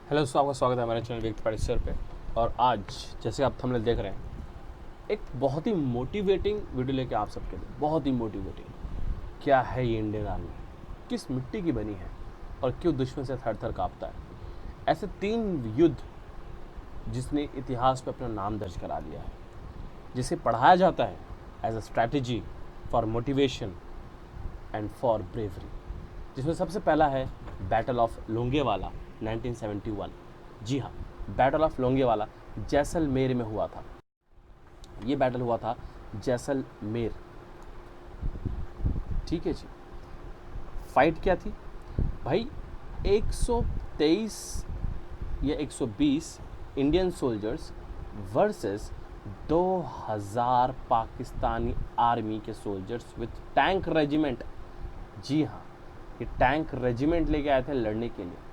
Hello दोस्तों, आपका स्वागत है हमारे चैनल व्यक्ति परिसर पे। और आज जैसे आप थंबनेल देख रहे हैं, एक बहुत ही मोटिवेटिंग वीडियो लेके आप सबके लिए। बहुत ही मोटिवेटिंग। क्या है ये इंडियन आर्मी, किस मिट्टी की बनी है और क्यों दुश्मन से थर थर काँपता है। ऐसे 3 युद्ध जिसने इतिहास पे अपना नाम दर्ज करा लिया है, जिसे पढ़ाया जाता है as a strategy for motivation and for bravery. जिसमें सबसे पहला है बैटल ऑफ लोंगेवाला 1971। जी हाँ, बैटल ऑफ लोंगेवाला जैसलमेर में हुआ था। ये बैटल हुआ था जैसलमेर। ठीक है जी। फाइट क्या थी भाई? 123 या 120 Indian soldiers versus 2000 Pakistani army के सोल्जर्स विथ टैंक रेजिमेंट। जी हाँ, ये टैंक रेजिमेंट लेके आए थे लड़ने के लिए।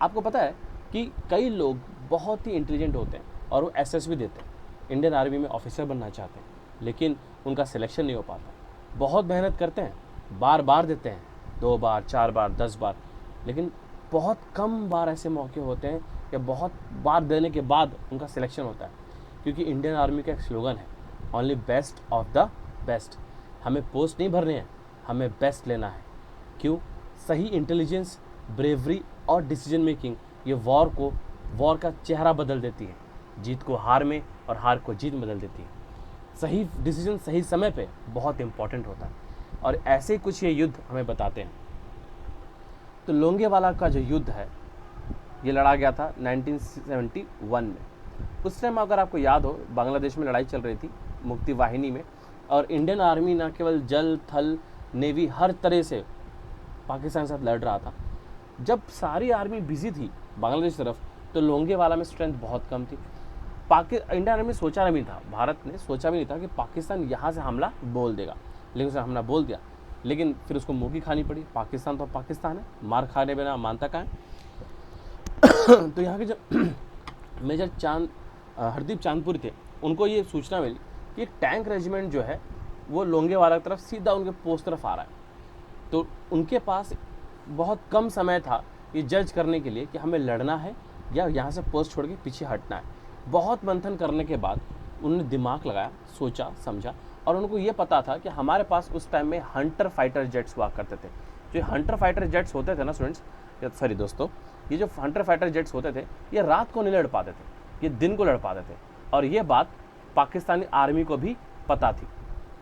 आपको पता है कि कई लोग बहुत ही इंटेलिजेंट होते हैं और वो एसएस भी देते हैं, इंडियन आर्मी में ऑफिसर बनना चाहते हैं, लेकिन उनका सिलेक्शन नहीं हो पाता। बहुत मेहनत करते हैं, बार बार देते हैं, 2 बार 4 बार 10 बार, लेकिन बहुत कम बार ऐसे मौके होते हैं या बहुत बार देने के बाद उनका सिलेक्शन होता है। क्योंकि इंडियन आर्मी का एक स्लोगन है, only best of the best. हमें पोस्ट नहीं भरने हैं, हमें बेस्ट लेना है। क्यों? सही इंटेलिजेंस, ब्रेवरी और डिसीजन मेकिंग ये वॉर का चेहरा बदल देती है। जीत को हार में और हार को जीत में बदल देती है। सही डिसीजन सही समय पे बहुत इंपॉर्टेंट होता है, और ऐसे ही कुछ ये युद्ध हमें बताते हैं। तो लोंगेवाला का जो युद्ध है, ये लड़ा गया था 1971 में। उस टाइम अगर आपको याद हो, बांग्लादेश में लड़ाई चल रही थी मुक्ति वाहिनी में, और इंडियन आर्मी ना केवल जल थल नेवी हर तरह से पाकिस्तान के साथ लड़ रहा था। जब सारी आर्मी बिजी थी बांग्लादेश तरफ, तो लोंगेवाला में स्ट्रेंथ बहुत कम थी। इंडियन आर्मी सोचा नहीं था, भारत ने सोचा भी नहीं था कि पाकिस्तान यहाँ से हमला बोल देगा, लेकिन उसने हमला बोल दिया। लेकिन फिर उसको मुँह की खानी पड़ी। पाकिस्तान तो पाकिस्तान है, मार खाने बिना मानता कहाँ है। तो यहाँ के जो मेजर हरदीप चांदपुरी थे, उनको ये सूचना मिली कि एक टैंक रेजिमेंट जो है वो लोंगेवाला की तरफ सीधा उनके पोस्ट तरफ आ रहा है। तो उनके पास बहुत कम समय था ये जज करने के लिए कि हमें लड़ना है या यहाँ से पोस्ट छोड़ के पीछे हटना है। बहुत मंथन करने के बाद उन्होंने दिमाग लगाया, सोचा समझा, और उनको ये पता था कि हमारे पास उस टाइम में हंटर फाइटर जेट्स हुआ करते थे। जो हंटर फाइटर जेट्स होते थे ना स्टूडेंट्स, सॉरी दोस्तों, ये जो हंटर फाइटर जेट्स होते थे, ये रात को नहीं लड़ पाते थे, ये दिन को लड़ पाते थे। और ये बात पाकिस्तानी आर्मी को भी पता थी।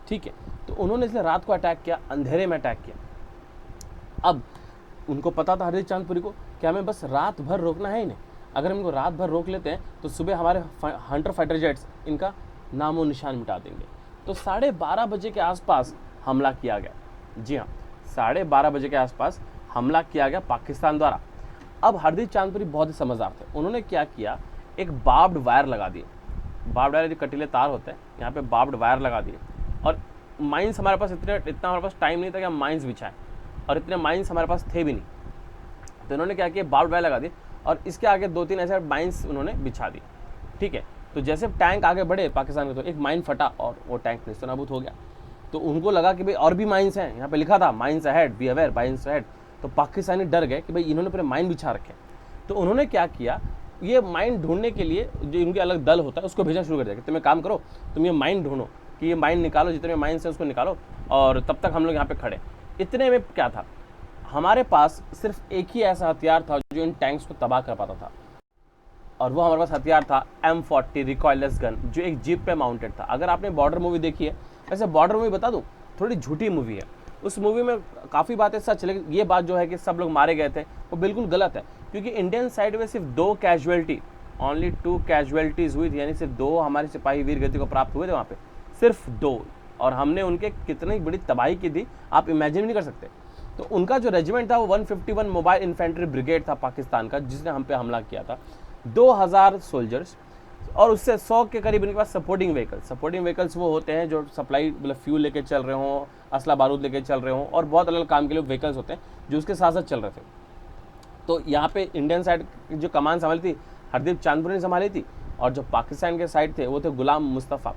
ठीक है, तो उन्होंने इसलिए रात को अटैक किया, अंधेरे में अटैक किया। अब उनको पता था हरदीप चांदपुरी को कि हमें बस रात भर रोकना है इन्हें। अगर हम इनको रात भर रोक लेते हैं तो सुबह हमारे हंटर फाइटर जेट्स इनका नामो निशान मिटा देंगे। तो 12:30 बजे के आसपास हमला किया गया। जी हाँ, 12:30 बजे के आसपास हमला किया गया पाकिस्तान द्वारा। अब हरदीप चांदपुरी बहुत ही समझदार थे। उन्होंने क्या किया, एक बार्ब्ड वायर लगा दिए। बार्ब्ड वायर जो कटीले तार होते हैं, यहाँ पे बार्ब्ड वायर लगा दिए। और माइंस हमारे पास इतना हमारे पास टाइम नहीं था कि हम माइंस बिछाएं, और इतने माइंस हमारे पास थे भी नहीं। तो इन्होंने क्या किया, बार्ब्ड वायर लगा दी और इसके आगे 2-3 ऐसे माइंस उन्होंने बिछा दी। ठीक है, तो जैसे टैंक आगे बढ़े पाकिस्तान के, तो एक माइन फटा और वो टैंक नेस्तनाबूद हो गया। तो उनको लगा कि भाई और भी माइंस हैं, यहाँ पे लिखा था mines ahead, be aware, mines ahead. तो पाकिस्तानी डर गए कि भाई इन्होंने पूरे माइन बिछा रखे। तो उन्होंने क्या किया, ये माइन ढूंढने के लिए जो इनके अलग दल होता है उसको भेजना शुरू कर दिया कि तुम एक काम करो, तुम ये माइन ढूंढो, कि ये माइन निकालो, जितने माइंस हैं उसको निकालो, और तब तक हम लोग यहाँ पे खड़े। इतने में क्या था, हमारे पास सिर्फ एक ही ऐसा हथियार था जो इन टैंक्स को तबाह कर पाता था, और वो हमारे पास हथियार था M40 रिकॉयलेस गन, जो एक जीप पे माउंटेड था। अगर आपने बॉर्डर मूवी देखी है, वैसे बॉर्डर मूवी बता दूं, थोड़ी झूठी मूवी है। उस मूवी में काफ़ी बातें सच, लेकिन ये बात जो है कि सब लोग मारे गए थे, वो बिल्कुल गलत है। क्योंकि इंडियन साइड में सिर्फ 2 कैजुअलिटी, ओनली 2 कैजुअलिटीज़ हुई थी, यानी सिर्फ 2 हमारे सिपाही वीर गति को प्राप्त हुए थे वहाँ पे, सिर्फ 2। और हमने उनके कितनी बड़ी तबाही की थी आप इमेजिन नहीं कर सकते। तो उनका जो रेजिमेंट था वो 151 मोबाइल इन्फेंट्री ब्रिगेड था पाकिस्तान का, जिसने हम पे हमला किया था। 2000 सोल्जर्स, और उससे 100 के करीब इनके पास सपोर्टिंग व्हीकल्स वो होते हैं जो सप्लाई, मतलब फ्यूल लेके चल रहे हों, असला बारूद लेके चल रहे हों, और बहुत अलग काम के लिए व्हीकल्स होते हैं जो उसके साथ साथ चल रहे थे। तो यहाँ पे इंडियन साइड जो कमान संभाली थी हरदीप चांदपुरी ने संभाली थी, और जो पाकिस्तान के साइड थे वो थे गुलाम मुस्तफ़ा।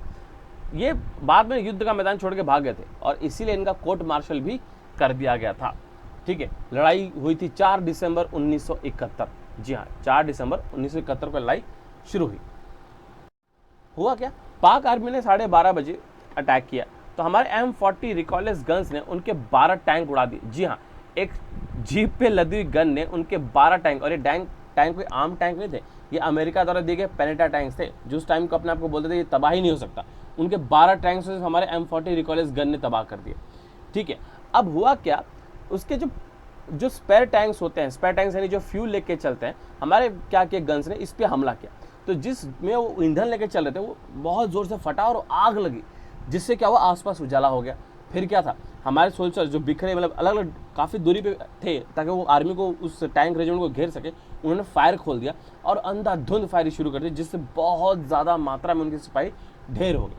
ये बाद में युद्ध का मैदान छोड़ के भाग गए थे, और इसीलिए इनका कोर्ट मार्शल भी कर दिया गया था। ठीक है, लड़ाई हुई थी 4 दिसंबर 1971। जी हाँ, 4 दिसंबर 1971 को लड़ाई शुरू हुई। हुआ क्या, पाक आर्मी ने 12:30 बजे अटैक किया, तो हमारे M40 रिकॉयलेस गन्स ने उनके 12 टैंक उड़ा दिए। जी हाँ, एक जीप पे लदी हुई गन ने उनके 12 टैंक, और ये टैंक कोई आम टैंक नहीं थे, ये अमेरिका द्वारा दिए गए पेनेटा टैंक्स थे, जो उस टाइम को अपने आप को बोलते थे ये तबाह ही नहीं हो सकता। उनके 12 टैंक से हमारे M40 रिकॉयलेस गन ने तबाह कर दिए। ठीक है, अब हुआ क्या, उसके जो स्पेयर टैंक्स होते हैं, स्पेयर टैंक्स यानी जो फ्यूल लेके चलते हैं, हमारे क्या किया गन्स ने इस पर हमला किया, तो जिसमें वो ईंधन लेके चल रहे थे वो बहुत ज़ोर से फटा और आग लगी, जिससे क्या हुआ, आसपास उजाला हो गया। फिर क्या था, हमारे सोल्जर जो बिखरे मतलब अलग अलग काफ़ी दूरी पे थे, ताकि वो आर्मी को उस टैंक रेजिमेंट को घेर सके, उन्होंने फायर खोल दिया और अंधाधुंध फायरिंग शुरू कर दी, जिससे बहुत ज़्यादा मात्रा में उनके सिपाही ढेर हो गए।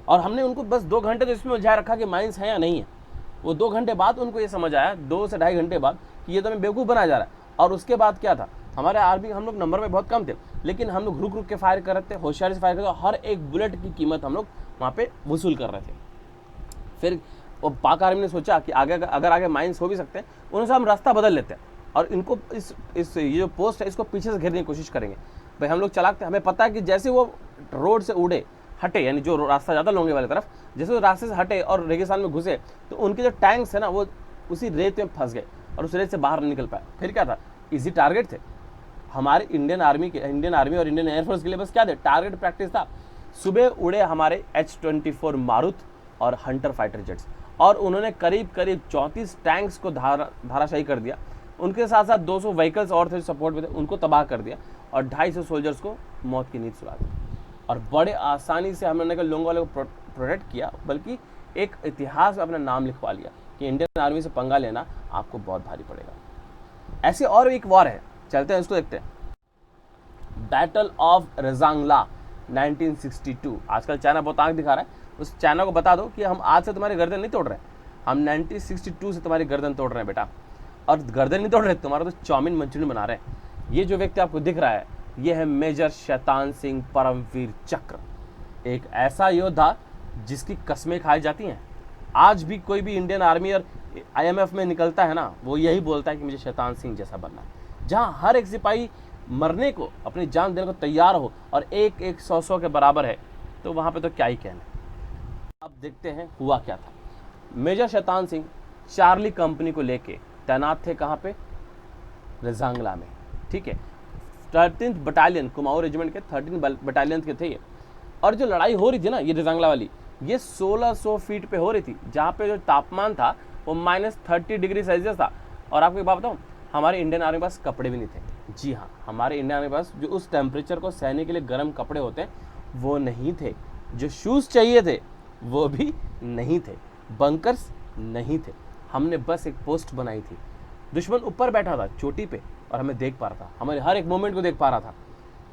और हमने उनको बस 2 घंटे तो इसमें उलझाए रखा कि माइंस है या नहीं है। वो 2 घंटे बाद उनको ये समझ आया, 2 से ढाई घंटे बाद, कि ये तो हमें बेवकूफ़ बनाया जा रहा है। और उसके बाद क्या था, हमारे आर्मी हम लोग नंबर में बहुत कम थे, लेकिन हम लोग रुक रुक के फायर कर रहे थे, होशियारी से फायर कर रहे थे, हर एक बुलेट की कीमत हम लोग वहाँ पे वसूल कर रहे थे। फिर वो पाक आर्मी ने सोचा कि अगर आगे माइंस हो भी सकते हैं, उन्होंने हम रास्ता बदल लेते हैं और इनको इस ये जो पोस्ट है इसको पीछे से घेरने की कोशिश करेंगे। भाई हम लोग चलाते, हमें पता है कि जैसे वो रोड से उड़े हटे, यानी जो रास्ता ज़्यादा लोंगे वाली तरफ, जैसे वो रास्ते से हटे और रेगिस्तान में घुसे, तो उनके जो टैंक्स है ना वो उसी रेत में फंस गए और उस रेत से बाहर नहीं निकल पाए। फिर क्या था, इजी टारगेट थे हमारे इंडियन आर्मी और इंडियन एयरफोर्स के लिए। बस क्या थे, टारगेट प्रैक्टिस था। सुबह उड़े हमारे H-24 मारुत और हंटर फाइटर जेट्स, और उन्होंने करीब 34 टैंक्स को धाराशाही कर दिया। उनके साथ साथ 200 व्हीकल्स और थे सपोर्ट में थे, उनको तबाह कर दिया, और 250 सोल्जर्स को मौत की नींद सुला दी। और बड़े आसानी से हमने लोगों वालों को प्रोटेक्ट किया, बल्कि एक इतिहास में अपना नाम लिखवा लिया कि इंडियन आर्मी से पंगा लेना आपको बहुत भारी पड़ेगा। ऐसे और एक वॉर है, चलते हैं उसको देखते हैं। Battle of Rezang La 1962। आजकल चाइना बहुत आंख दिखा रहा है, उस चाइना को बता दो कि हम आज से तुम्हारी गर्दन नहीं तोड़ रहे, हम 1962 से तुम्हारी गर्दन तोड़ रहे हैं बेटा। और गर्दन नहीं तोड़ रहे, तुम्हारा तो चाउमीन मंचूरियन बना रहे हैं। ये जो व्यक्ति आपको दिख रहा है, ये है मेजर शैतान सिंह परमवीर चक्र, एक ऐसा योद्धा जिसकी कस्में खाई जाती हैं। आज भी कोई भी इंडियन आर्मी और IMF में निकलता है ना, वो यही बोलता है कि मुझे शैतान सिंह जैसा बनना है। जहाँ हर एक सिपाही मरने को, अपनी जान देने को तैयार हो, और एक 100 के बराबर है, तो वहाँ पे तो क्या ही कहना। अब देखते हैं हुआ क्या था। Major Shaitan Singh Charlie company को लेके तैनात थे कहाँ पे, रजांगला में। ठीक है, 13th बटालियन कुमाऊं रेजिमेंट के 13 बटालियन के थे ये। और जो लड़ाई हो रही थी ना, ये रजांगला वाली, ये 1600 फीट पे हो रही थी, जहाँ पे जो तापमान था वो -30 डिग्री सेल्सियस था। और आपको एक बात बताऊँ, हमारे इंडियन आर्मी के पास कपड़े भी नहीं थे। जी हाँ, हमारे इंडियन आर्मी के पास जो उस टेम्परेचर को सहने के लिए गर्म कपड़े होते हैं वो नहीं थे, जो शूज़ चाहिए थे वो भी नहीं थे, बंकर्स नहीं थे। हमने बस एक पोस्ट बनाई थी, दुश्मन ऊपर बैठा था चोटी पे और हमें देख पा रहा था, हमारे हर एक मूवमेंट को देख पा रहा था,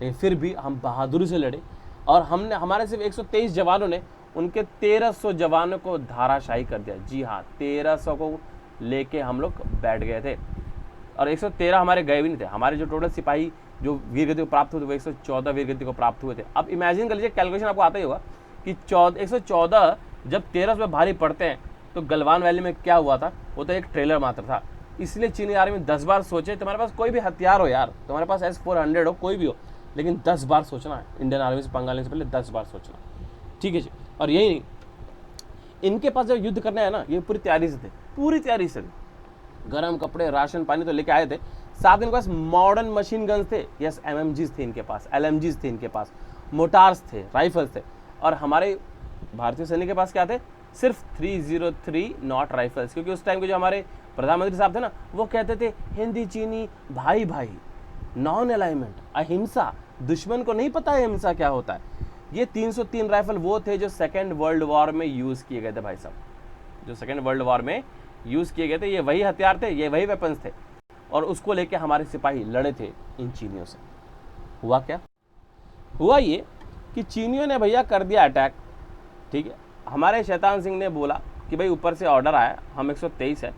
लेकिन फिर भी हम बहादुरी से लड़े। और हमारे सिर्फ 123 जवानों ने उनके 1300 जवानों को धाराशाही कर दिया। जी हाँ, 1300 को लेके हम लोग बैठ गए थे, और 113 हमारे गए भी नहीं थे। हमारे जो टोटल सिपाही जो वीरगति को प्राप्त हुए थे वो 114 वीरगति को प्राप्त हुए थे। अब इमेजिन कर लीजिए, कैलकुलेशन आपको आता ही होगा कि 114 जब 1300 में भारी पड़ते हैं, तो गलवान वैली में क्या हुआ था, वो तो एक ट्रेलर मात्र था। इसलिए चीनी आर्मी 10 बार सोचे, तुम्हारे पास कोई भी हथियार हो यार, तुम्हारे पास S-400 हो, कोई भी हो, लेकिन 10 बार सोचना है इंडियन आर्मी से पंगा लेने से पहले, 10 बार सोचना। ठीक है जी, और यही नहीं, इनके पास जब युद्ध करना है ना, ये पूरी तैयारी से थे, पूरी तैयारी से थे। गर्म कपड़े, राशन पानी तो लेके आए थे, साथ इनके पास मॉडर्न मशीन गन्स थे, यस MMGs थे इनके पास, LMGs थे इनके पास, मोटार्स थे, राइफल्स थे। और हमारे भारतीय सैनिक के पास क्या थे, सिर्फ 303 नॉट राइफल्स, क्योंकि उस टाइम के जो हमारे प्रधानमंत्री साहब थे ना, वो कहते थे हिंदी चीनी भाई भाई, नॉन अलाइनमेंट, अहिंसा, दुश्मन को नहीं पता है अहिंसा क्या होता है। ये 303 राइफल वो थे जो सेकेंड वर्ल्ड वॉर में यूज़ किए गए थे भाई साहब, जो सेकेंड वर्ल्ड वॉर में यूज़ किए गए थे, ये वही हथियार थे, ये वही वेपन्स थे, और उसको लेके हमारे सिपाही लड़े थे इन चीनियों से। हुआ क्या, हुआ ये कि चीनियों ने भैया कर दिया अटैक। ठीक है, हमारे शैतान सिंह ने बोला कि भाई ऊपर से ऑर्डर आया, हम 123 है,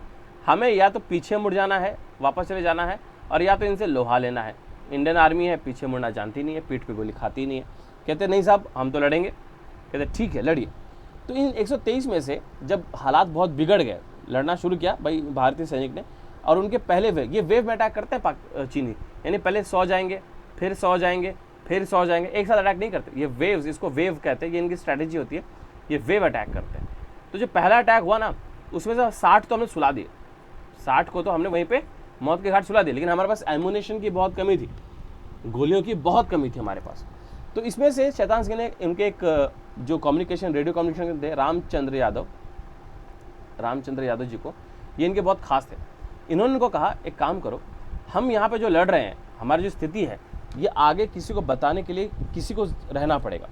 हमें या तो पीछे मुड़ जाना है, वापस चले जाना है, और या तो इनसे लोहा लेना है। इंडियन आर्मी है, पीछे मुड़ना जानती नहीं है, पीठ पे गोली खाती नहीं है। कहते नहीं साहब हम तो लड़ेंगे। कहते ठीक है लड़िए। तो इन 123 में से जब हालात बहुत बिगड़ गए, लड़ना शुरू किया भाई भारतीय सैनिक ने, और उनके पहले वेव, ये वेव में अटैक करते हैं चीनी, यानी पहले 100 जाएंगे, फिर 100 जाएंगे, फिर 100 जाएंगे, एक साथ अटैक नहीं करते। ये वेव्स, इसको वेव कहते हैं, ये इनकी स्ट्रैटेजी होती है, ये वेव अटैक करते हैं। तो जो पहला अटैक हुआ ना, उसमें से 60 तो हमने सुला दिए, 60 को तो हमने वहीं पे मौत के घाट सुला दिए, लेकिन हमारे पास एमुनेशन की बहुत कमी थी, गोलियों की बहुत कमी थी हमारे पास। तो इसमें से शैतान सिंह ने उनके एक जो कम्युनिकेशन, रेडियो कम्युनिकेशन थे, रामचंद्र यादव जी को, ये इनके बहुत खास थे। इन्होंने इनको कहा एक काम करो, हम यहाँ पे जो लड़ रहे हैं, हमारी जो स्थिति है, ये आगे किसी को बताने के लिए किसी को रहना पड़ेगा,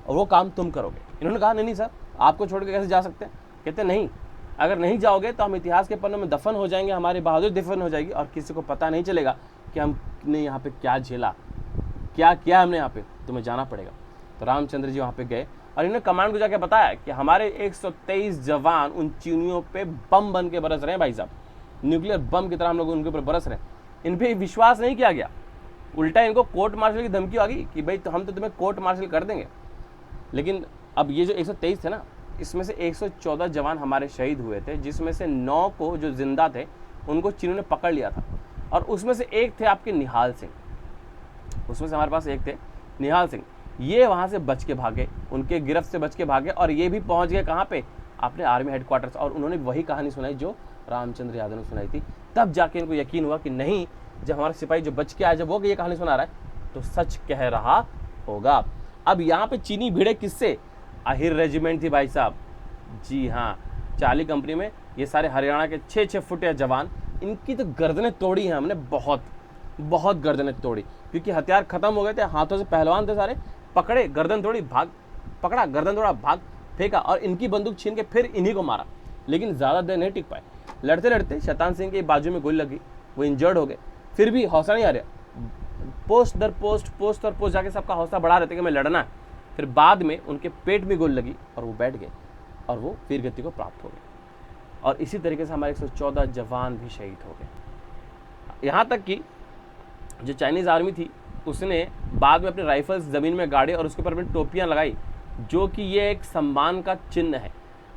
और वो काम तुम करोगे। इन्होंने कहा नहीं सर, आपको छोड़ के कैसे जा सकते हैं? कहते नहीं, अगर नहीं जाओगे तो हम इतिहास के पन्नों में दफन हो जाएंगे, हमारी बहादुरी दफन हो जाएगी, और किसी को पता नहीं चलेगा कि हमने यहाँ पे क्या झेला, क्या किया हमने यहाँ पे, तुम्हें जाना पड़ेगा। तो रामचंद्र जी वहाँ पे गए और इन्होंने कमांड को जाके बताया कि हमारे 123 जवान उन चीनियों पे बम बन के बरस रहे हैं भाई साहब, न्यूक्लियर बम की तरह हम लोग उनके ऊपर बरस रहे हैं। इन पर विश्वास नहीं किया गया, उल्टा इनको कोर्ट मार्शल की धमकी आ गई कि भाई तो हम तो तुम्हें कोर्ट मार्शल कर देंगे। लेकिन अब ये जो 123 थे ना, इसमें से 114 जवान हमारे शहीद हुए थे, जिसमें से 9 को जो जिंदा थे उनको चीनों ने पकड़ लिया था, और उसमें से एक थे आपके निहाल सिंह, उसमें से हमारे पास एक थे निहाल सिंह। ये वहाँ से बच के भागे, उनके गिरफ्त से बच के भागे, और ये भी पहुँच गए कहाँ पे, अपने आर्मी हेडक्वार्टर्स, और उन्होंने वही कहानी सुनाई जो रामचंद्र यादव ने सुनाई थी। तब जाके इनको यकीन हुआ कि नहीं, जब हमारा सिपाही जो बच के आया, जब वो ये कहानी सुना रहा है तो सच कह रहा होगा। अब यहाँ पे चीनी भिड़े किससे? आहिर रेजिमेंट थी भाई साहब, जी हाँ, चार्ली कंपनी में ये सारे हरियाणा के 6-6 फुट या जवान, इनकी तो गर्दनें तोड़ी हैं हमने, बहुत गर्दनें तोड़ी, क्योंकि हथियार खत्म हो गए थे, हाथों से पहलवान थे सारे, पकड़े गर्दन तोड़ी, भाग, पकड़ा गर्दन तोड़ा, भाग, फेंका, और इनकी बंदूक छीन के फिर इन्हीं को मारा। लेकिन ज़्यादा देर नहीं टिक पाए, लड़ते लड़ते शैतान सिंह के बाजू में गोली लगी, वो इंजर्ड हो गए, फिर भी हौसला नहीं आ रहा, पोस्ट दर पोस्ट जाके सबका हौसला बढ़ा रहे थे कि मैं लड़ना है। फिर बाद में उनके पेट में गोली लगी और वो बैठ गए, और वो वीर गति को प्राप्त हो गए, और इसी तरीके से हमारे 114 जवान भी शहीद हो गए। यहाँ तक कि जो चाइनीज़ आर्मी थी उसने बाद में अपने राइफल्स ज़मीन में गाड़े और उसके ऊपर अपनी टोपियाँ लगाई, जो कि ये एक सम्मान का चिन्ह है।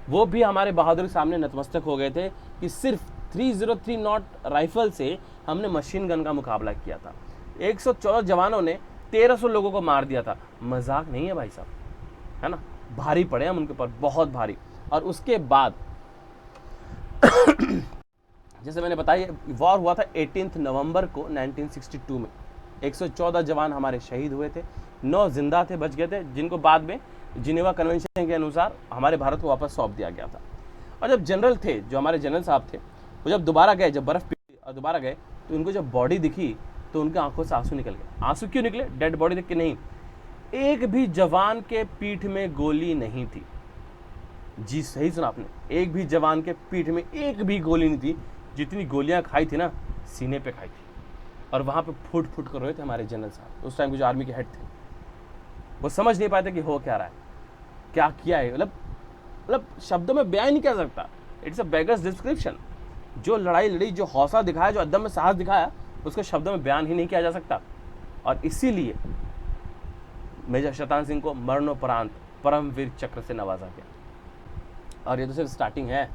वो भी हमारे बहादुर सामने नतमस्तक हो गए थे कि सिर्फ 303 नॉट राइफल से हमने मशीन गन का मुकाबला किया था। 114 जवानों ने 1300 लोगों को मार दिया था, मजाक नहीं है भाई साहब, है ना, भारी पड़े हम उनके ऊपर, बहुत भारी। और उसके बाद जैसे मैंने बताया, वॉर हुआ था 18 नवंबर को 1962 में। 114 जवान हमारे शहीद हुए थे, 9 जिंदा थे, बच गए थे, जिनको बाद में जिनेवा कन्वेंशन के अनुसार हमारे भारत को वापस सौंप दिया गया था। और जब जनरल थे, जो हमारे जनरल साहब थे, वो जब दोबारा गए, जब बर्फ़ पीटी और दोबारा गए, तो उनको जब बॉडी दिखी तो उनके आंखों से आंसू निकल गए। आंसू क्यों निकले? डेड बॉडी देख के नहीं, एक भी जवान के पीठ में गोली नहीं थी। जी सही सुना आपने, एक भी जवान के पीठ में एक भी गोली नहीं थी। जितनी गोलियां खाई थी ना, सीने पे खाई थी, और वहाँ पे फुट फुट कर रहे थे हमारे जनरल साहब। उस टाइम के जो आर्मी के हेड थे, वो समझ नहीं पाते कि हो क्या रहा है, क्या किया है, मतलब शब्दों में बयान नहीं कर सकता। It's a beggars description. जो लड़ाई लड़ी, जो हौसला दिखाया, जो अदम में साहस दिखाया, उसको शब्दों में बयान ही नहीं किया जा सकता। और इसीलिए मेजर शैतान सिंह को मरणोपरांत परमवीर चक्र से नवाजा गया। और ये तो सिर्फ स्टार्टिंग है।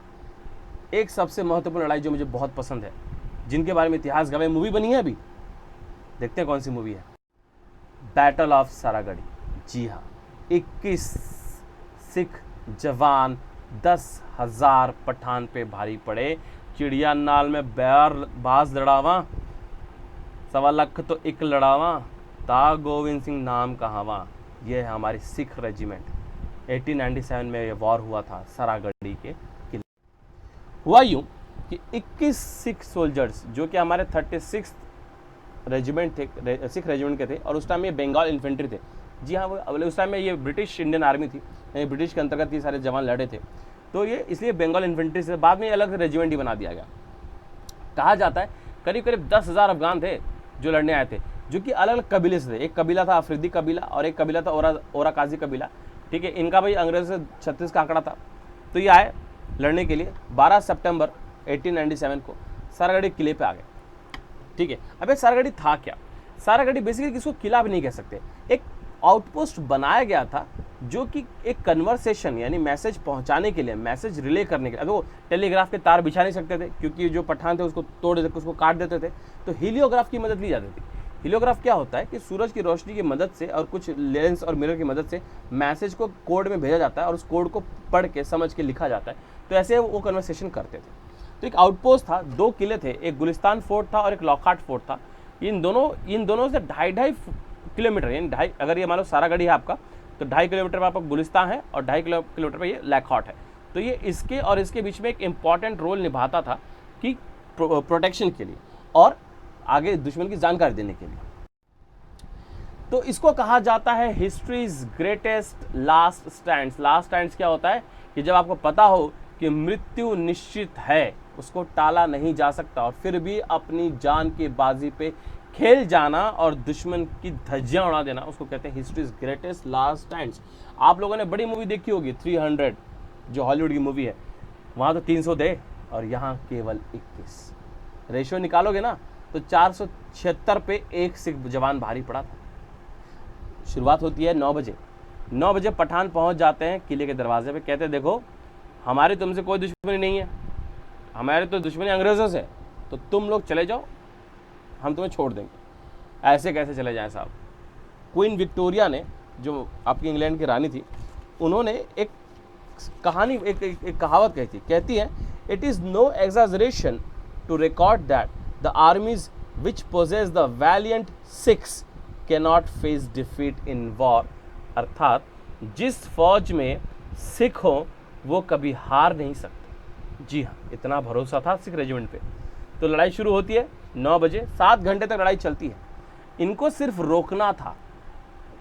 एक सबसे महत्वपूर्ण लड़ाई जो मुझे बहुत पसंद है, जिनके बारे में इतिहास गवाह मूवी बनी है अभी, देखते हैं कौन सी मूवी है, बैटल ऑफ सारागढ़ी। जी हाँ, 21 सिख जवान 10,000 पठान पे भारी पड़े। चिड़िया नाल में बैर बाज लड़ावा, 1.25 लाख तो एक लड़ावा, ता गोविंद सिंह नाम कहावा। ये है हमारी सिख रेजिमेंट। 1897 में ये वॉर हुआ था सारागढ़ी के किले। हुआ यूँ कि 21 सिख सोल्जर्स, जो कि हमारे 36 रेजिमेंट थे, सिख रेजिमेंट के थे, और उस टाइम ये बंगाल इन्फेंट्री थे। जी हाँ, वो उस टाइम में ये ब्रिटिश इंडियन आर्मी थी, ब्रिटिश के अंतर्गत ये सारे जवान लड़े थे। तो ये इसलिए बंगाल इन्फेंट्री से बाद में अलग रेजिमेंट ही बना दिया गया। कहा जाता है करीब 10,000 अफगान थे जो लड़ने आए थे, जो कि अलग अलग कबीले से थे। एक कबीला था अफरीदी कबीला, और एक कबीला था ओराकाजी कबीला। ठीक है, इनका भाई अंग्रेज़ों से 36 का आंकड़ा था। तो ये आए लड़ने के लिए। 12 सितंबर 1897 को सारागढ़ी किले पे आ गए। ठीक है, अब ये सारागढ़ी था क्या? सारागढ़ी बेसिकली किसको किला भी नहीं कह सकते, एक आउटपोस्ट बनाया गया था जो कि एक कन्वर्सेशन यानी मैसेज पहुंचाने के लिए, मैसेज रिले करने के लिए। अब वो टेलीग्राफ के तार बिछा नहीं सकते थे क्योंकि जो पठान थे उसको तोड़ देते, उसको काट देते थे, तो हीलियोग्राफ की मदद ली जाती थी। हीलियोग्राफ क्या होता है कि सूरज की रोशनी की मदद से और कुछ लेंस और मिरर की मदद से मैसेज को कोड में भेजा जाता है और उस कोड को पढ़ के समझ के लिखा जाता है। तो ऐसे वो कन्वर्सेशन करते थे। तो एक आउटपोस्ट था, 2 किले थे, एक गुलिस्तान फोर्ट था और एक लॉकहार्ट फोर्ट था। इन दोनों से 2.5 किलोमीटर, यानी 2.5, अगर ये मान लो सारागढ़ी है आपका, तो 2.5 किलोमीटर पर आपका गुलिस्तान है और 2.5 किलोमीटर पर ये लॉकहार्ट है। तो ये इसके और इसके बीच में एक इम्पॉर्टेंट रोल निभाता था कि प्रोटेक्शन के लिए और आगे दुश्मन की जानकारी देने के लिए। तो इसको कहा जाता है histories greatest last stands. Last stands क्या होता है कि जब आपको पता हो कि मृत्यु निश्चित है, उसको टाला नहीं जा सकता, और फिर भी अपनी जान की बाजी पे खेल जाना और दुश्मन की धज्जियां उड़ा देना, उसको कहते हैं हिस्ट्रीज ग्रेटेस्ट लास्ट स्टैंड्स। आप लोगों ने बड़ी मूवी देखी होगी 300, जो हॉलीवुड की मूवी है, वहाँ तो 300 थे और यहाँ केवल 21। रेशियो निकालोगे ना तो 476 पे एक सिख जवान भारी पड़ा था। शुरुआत होती है 9 बजे। 9 बजे पठान पहुंच जाते हैं किले के दरवाजे पे, कहते हैं देखो हमारी तुमसे कोई दुश्मनी नहीं है, हमारी तो दुश्मनी अंग्रेज़ों से, तो तुम लोग चले जाओ, हम तुम्हें छोड़ देंगे। ऐसे कैसे चले जाएं साहब। क्वीन विक्टोरिया ने, जो आपकी इंग्लैंड की रानी थी, उन्होंने एक कहानी, एक कहावत कही थी, कहती है it is no exaggeration to record that the armies which possess the valiant Sikhs cannot face defeat in war. अर्थात जिस फौज में सिख हो वो कभी हार नहीं सकते। जी हाँ, इतना भरोसा था सिख रेजिमेंट पे। तो लड़ाई शुरू होती है 9 बजे, 7 घंटे तक लड़ाई चलती है। इनको सिर्फ रोकना था,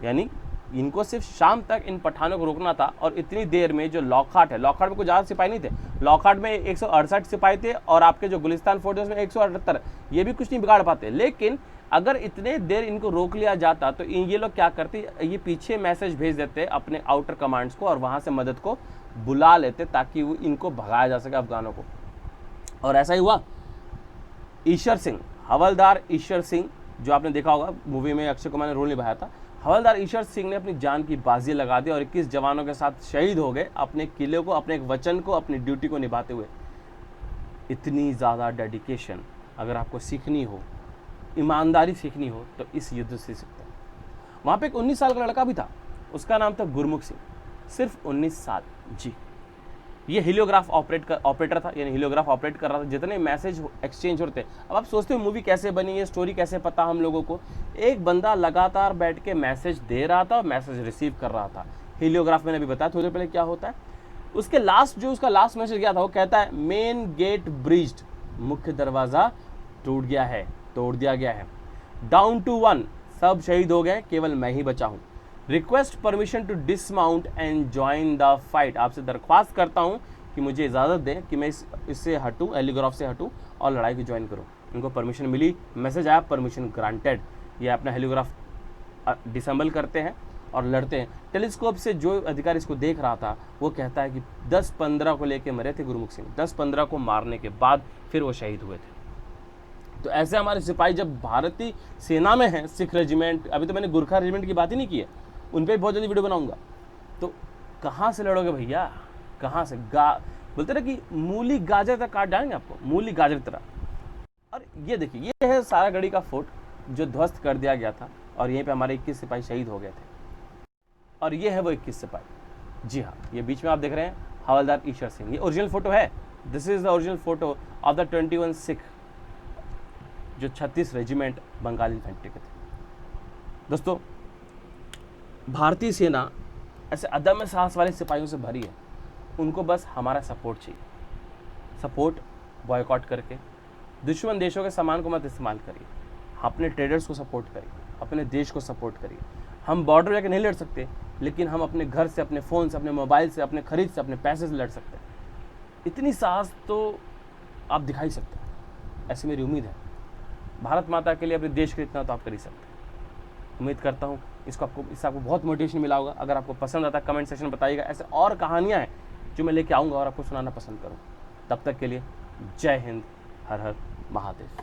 यानी इनको सिर्फ शाम तक इन पठानों को रोकना था। और इतनी देर में जो लॉकहार्ट है, लॉकहार्ट में कोई ज़्यादा सिपाही नहीं थे, लॉकहार्ट में 168 सिपाही थे और आपके जो गुलिस्तान फोर्ट है उसमें 178, ये भी कुछ नहीं बिगाड़ पाते। लेकिन अगर इतने देर इनको रोक लिया जाता तो ये लोग क्या करते, ये पीछे मैसेज भेज देते अपने आउटर कमांड्स को और वहाँ से मदद को बुला लेते ताकि वो इनको भगाया जा सके अफगानों को। और ऐसा ही हुआ। ईश्वर सिंह, हवलदार ईश्वर सिंह, जो आपने देखा होगा मूवी में अक्षय कुमार ने रोल निभाया था, हवलदार ईश्वर सिंह ने अपनी जान की बाजी लगा दी और 21 जवानों के साथ शहीद हो गए, अपने किले को, अपने एक वचन को, अपनी ड्यूटी को निभाते हुए। इतनी ज़्यादा डेडिकेशन अगर आपको सीखनी हो, ईमानदारी सीखनी हो, तो इस युद्ध से सीखते हैं। वहाँ पे एक 19 साल का लड़का भी था, उसका नाम था गुरमुख सिंह, सिर्फ 19 साल। जी, ये हीलियोग्राफ ऑपरेटर था, यानी हीलियोग्राफ ऑपरेट कर रहा था। जितने मैसेज एक्सचेंज होते हैं, अब आप सोचते हो मूवी कैसे बनी है, स्टोरी कैसे पता हम लोगों को। एक बंदा लगातार बैठ के मैसेज दे रहा था और मैसेज रिसीव कर रहा था। हीलियोग्राफ मैंने अभी बताया थोड़ी देर पहले क्या होता है। उसके उसका लास्ट मैसेज गया था, वो कहता है मेन गेट ब्रीच्ड, मुख्य दरवाज़ा टूट गया है, तोड़ दिया गया है। डाउन टू 1, सब शहीद हो गए, केवल मैं ही बचा हूँ। Request permission to dismount and join the fight, आपसे दरख्वास्त करता हूँ कि मुझे इजाज़त दें कि मैं इससे हटूँ, हीलियोग्राफ से हटूँ और लड़ाई को ज्वाइन करूँ। इनको परमिशन मिली, मैसेज आया, परमिशन ग्रांटेड। ये अपना हीलियोग्राफ डिसेंबल करते हैं और लड़ते हैं। टेलीस्कोप से जो अधिकारी इसको देख रहा था वो कहता है कि 10-15 को लेके मरे थे गुरमुख सिंह, 10-15 को मारने के बाद फिर वो शहीद हुए थे। तो ऐसे हमारे सिपाही जब भारतीय सेना में हैं, सिख रेजिमेंट, अभी तो मैंने गुरखा रेजिमेंट की बात ही नहीं की है, उन पर बहुत जल्दी वीडियो बनाऊंगा। तो कहाँ से लड़ोगे भैया, कहाँ से? बोलते ना कि मूली गाजर तक काट जाएंगे आपको, मूली गाजर तरह। और ये देखिए, ये है सारागढ़ी का फोर्ट जो ध्वस्त कर दिया गया था और यहीं पे हमारे 21 सिपाही शहीद हो गए थे। और ये है वो 21 सिपाही। जी हाँ, ये बीच में आप देख रहे हैं हवलदार ईश्वर सिंह, ये ओरिजिनल फोटो है। This is the original photo of the 21 Sikh जो 36 रेजिमेंट बंगाली इन्फेंट्री के थे। दोस्तों, भारतीय सेना ऐसे अदम्य साहस वाले सिपाहियों से भरी है। उनको बस हमारा सपोर्ट चाहिए। सपोर्ट बॉयकॉट करके दुश्मन देशों के सामान को मत इस्तेमाल करिए, अपने ट्रेडर्स को सपोर्ट करिए, अपने देश को सपोर्ट करिए। हम बॉर्डर जाके नहीं लड़ सकते, लेकिन हम अपने घर से, अपने फ़ोन से, अपने मोबाइल से, अपने खरीद से, अपने पैसे से लड़ सकते हैं। इतनी साहस तो आप दिखा ही सकते हैं, ऐसी मेरी उम्मीद है। भारत माता के लिए, अपने देश के लिए इतना तो आप कर ही सकते हैं। उम्मीद करता हूँ इससे आपको बहुत मोटिवेशन मिला होगा। अगर आपको पसंद आता है कमेंट सेक्शन में बताइएगा। ऐसे और कहानियाँ हैं जो मैं लेके आऊँगा और आपको सुनाना पसंद करूँ। तब तक के लिए जय हिंद, हर हर महादेव।